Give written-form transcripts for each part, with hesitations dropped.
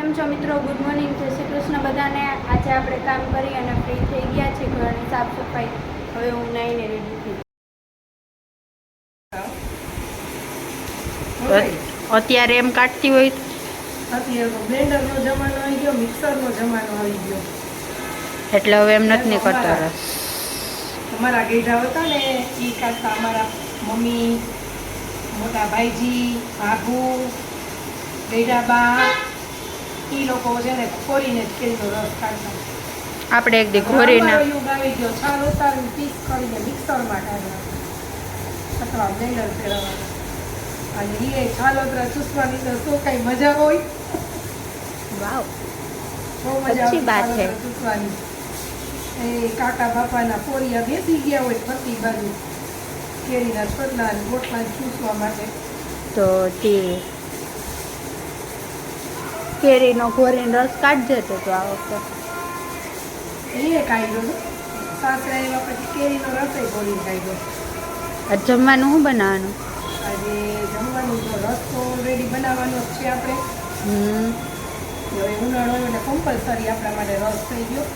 કેમ છો મિત્રો? ગુડ મોર્નિંગ, જય શ્રી કૃષ્ણ બધાને. આજે આપણે કામ કરી અને ફ્રી થઈ ગયા છે. ઘરની સાફ સફાઈ. હવે હું નાઈને રેડી થઈ. અત્યારે એમ કાઢતી હોય અત્યારે બ્લેન્ડરનો જમાનો આવી ગયો, મિક્સરનો જમાનો આવી ગયો, એટલે હવે એમ નથી નીકળતો રસ. અમારા ગઈઢા હતા ને એ કાઢતા, અમારા મમ્મી, મોટા ભાઈજી, ભાભુ, ગઈઢા બા, એ લોકો છે ને ખોરીને જ કેરીનો રસ કાઢતા. આપણે એક દી ઘોરીને અમારો યુગ આવી ગયો, છાલ ઉતારીને પીસ કરીને મિક્સરમાં કાઢવા અથવા બ્લેન્ડર ફેરવવા. અને એ છાલ ઉતરા ચૂસવાની તો શું કઈ મજા હોય. વાવ, બહુ મજા સાચી વાત આવે છે. ચૂસવાની. એ કાકા બાપાના પોરિયા બેસી ગયા હોય ફરતી બાજુ કેરીના છોડના ગોટલા ચૂસવા માટે. તો તે કેરીનો ઘોરીને રસ કાઢજે તો આ વખતે. એ કાઢ્યો હતો સાસરા એવા, પછી કેરીનો રસોઈ ગોળી કાઢ્યો. આજ જમવાનું શું બનાવવાનું? આજે જમવાનું તો રસ તો ઓલરેડી બનાવવાનો જ છે આપણે. હવે ઉનાળો હોય એટલે કમ્પલસરી આપણા માટે રસ થઈ ગયો.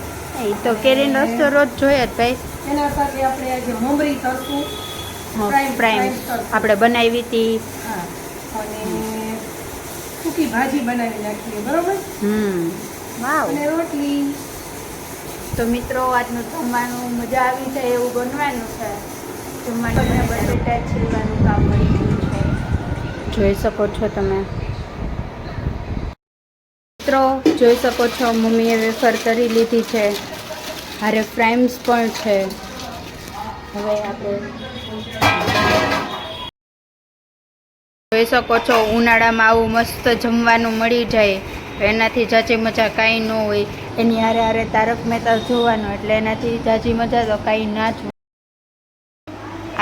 એ તો કેરીનો રસ તો રોજ જોઈએ જ ભાઈ. એના સાથે આપણે આજે મમરી તરશું, પ્રાઇમ આપણે બનાવી હતી. હા, અને સૂકી ભાજી બનાવી નાખીએ, બરોબર. વાવ. અને રોટલી. તો મિત્રો, આજનું જમવાનું મજા આવી જાય એવું બનવાનું છે. જમવાનું બટેટા છીલવાનું કામ મળી ગયું છે, જોઈ શકો છો તમે મિત્રો. જોઈ શકો છો મમ્મીએ વેફર કરી લીધી છે, હારે ફ્રાઈમ્સ પણ છે. હવે આપણે જોઈ શકો છો ઉનાળામાં આવું મસ્ત જમવાનું મળી જાય, એનાથી જાજી મજા કાંઈ ન હોય. એની હારે હારે તારક મહેતા જોવાનું, એટલે એનાથી જાજી મજા તો કાંઈ ના જ.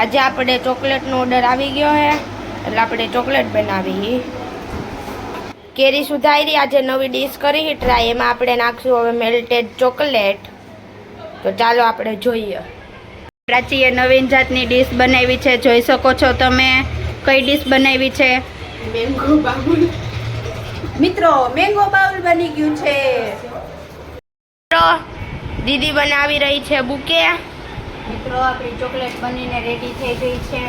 આજે આપણે ચોકલેટનો ઓર્ડર આવી ગયો છે, એટલે આપણે ચોકલેટ બનાવી. કેરી સુધારી આજે નવી ડીશ કરી ટ્રાય. એમાં આપણે નાખશું હવે મેલ્ટેડ ચોકલેટ. તો ચાલો આપણે જોઈએ. પ્રાચીએ નવીન જાતની ડીશ બનાવી છે, જોઈ શકો છો તમે. કઈ ડીશ બનાવી છે? Mango bowl. મિત્રો, મેંગો બાઉલ બની ગયું છે. દીદી બનાવી રહી છે બુકે. મિત્રો, આપણી ચોકલેટ બનીને રેડી થઈ ગઈ છે.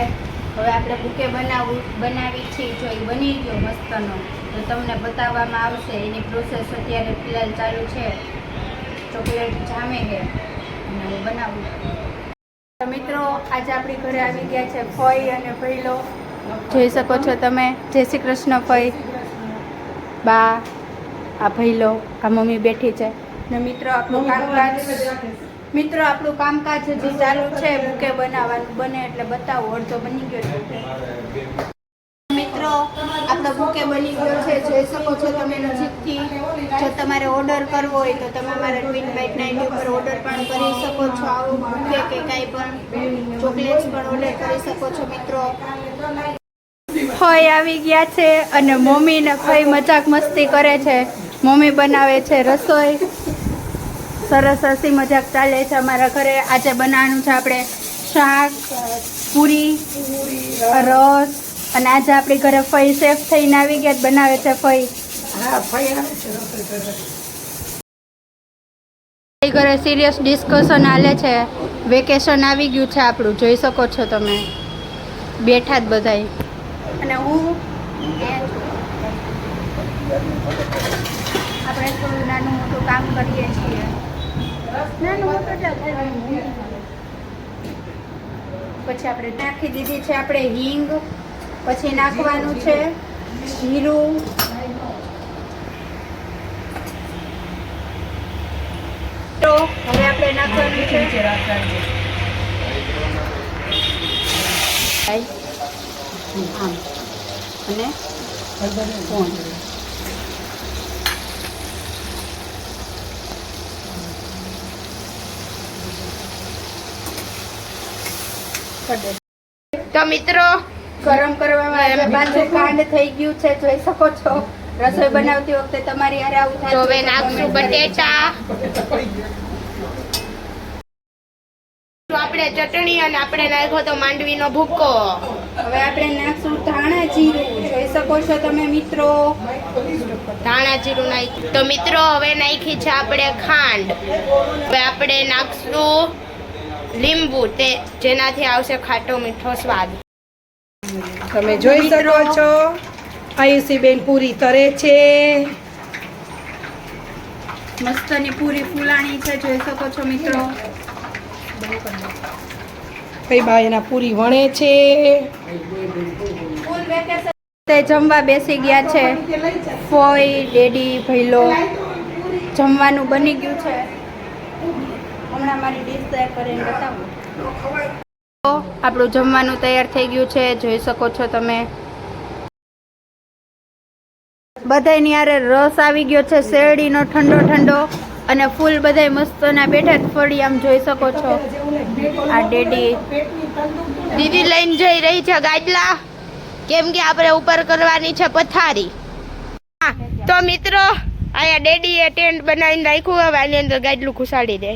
હવે આપણે બુકે બનાવી છીએ. જો એ બની ગયો મસ્તનો, તો તમને બતાવવામાં આવશે. એની પ્રોસેસ અત્યારે ફિલહાલ ચાલુ છે. ચોકલેટ જામે છે અને હું બનાવું. તો મિત્રો, આજે આપણી ઘરે આવી ગયા છે ફઈ અને ભઈલો. જોઈ શકો છો તમે. જય શ્રી કૃષ્ણ ફઈ, બા, આ ભઈલો, આ મમ્મી બેઠી છે. ને મિત્રો, આપણું કામકાજ હજી ચાલુ છે. બુકે બનાવવાનું બને એટલે બતાવો. અડધો બની ગયો છે મિત્રો. આપણો બુકે બની ગયો છે, જોઈ શકો છો તમે નજીકથી. જો તમારે ઓર્ડર કરવો હોય તો તમે અમારા ટ્વિન બાઇટ 90 ઉપર ઓર્ડર પણ કરી શકો છો. આવું બુકે કે કાંઈ પણ ચોકલેટ્સ પણ ઓર્ડર કરી શકો છો મિત્રો. ફઈ આવી ગયા છે અને મમ્મી ને ફઈ મજાક મસ્તી કરે છે. મમ્મી બનાવે છે રસોઈ. સરસ હસી મજાક ચાલે છે અમારા ઘરે. આજે બનાવવાનું છે આપણે શાક, પૂરી, રસ. અને આજે આપણી ઘરે ફઈ શેફ થઈને આવી ગયા, બનાવે છે ફઈ. હા, ફઈ આવે છે રસોઈ કરવા. ઘરે સિરિયસ ડિસ્કશન હાલે છે. વેકેશન આવી ગયું છે આપણું, જોઈ શકો છો તમે. બેઠા જ બધાય. અને હું આપણે થોડું નાનું મોટું કામ કરીએ છીએ. નાનું મોટું પછી આપણે નાખી દીધી છે આપણે હિંગ. પછી નાખવાનું છે જીરું. તો હવે આપણે નાખવાનું છે આમ અને કોણ. તો મિત્રો, ગરમ કરવામાં પાછું કાંડ થઈ ગયું છે, જોઈ શકો છો. રસોઈ બનાવતી વખતે તમારી હારે આવું થાય. તો હવે નાખશું બટેટા. તો આપણે ચટણી અને આપણે નાખ્યો તો માંડવીનો ભૂકો. હવે આપણે નાખશું ધાણા ધાણા જીરું જોઈ શકો છો તમે મિત્રો. ધાણા જીરું નાખી. તો મિત્રો હવે નાખી છે આપણે ખાંડ. હવે આપણે નાખશું લીંબુ, તે જેનાથી આવશે ખાટો મીઠો સ્વાદ. તમે જોઈ શકો છો આયુષીબેન પૂરી તરે છે. મસ્તની પૂરી ફૂલાણી છે જોઈ શકો છો મિત્રો. કઈ બા એના પૂરી વણે છે. ફૂલ વેકેશન તે જમવા બેસી ગયા છે. ફોઈ ડેડી ભઈલો જમવાનું બની ગયું છે. હમણાં મારી ડીશ તૈયાર કરીને બતાવું. તો આપણું જમવાનું તૈયાર થઈ ગયું છે જોઈ શકો છો તમે. બધાયની હારે રસ આવી ગયો છે શેરડીનો ઠંડો ઠંડો, અને ફૂલ બધાય મસ્તના બેઠા ફળી આમ જોઈ શકો છો. આ ડેડી દીદી લઈને જઈ રહી છે ગાડલા, કેમ કે આપણે ઉપર કરવાની છે પથારી. હા, તો મિત્રો અહીંયા ડેડીએ ટેન્ટ બનાવીને રાખ્યું, હવે આની અંદર ગાડલું ઘુસાડી દે.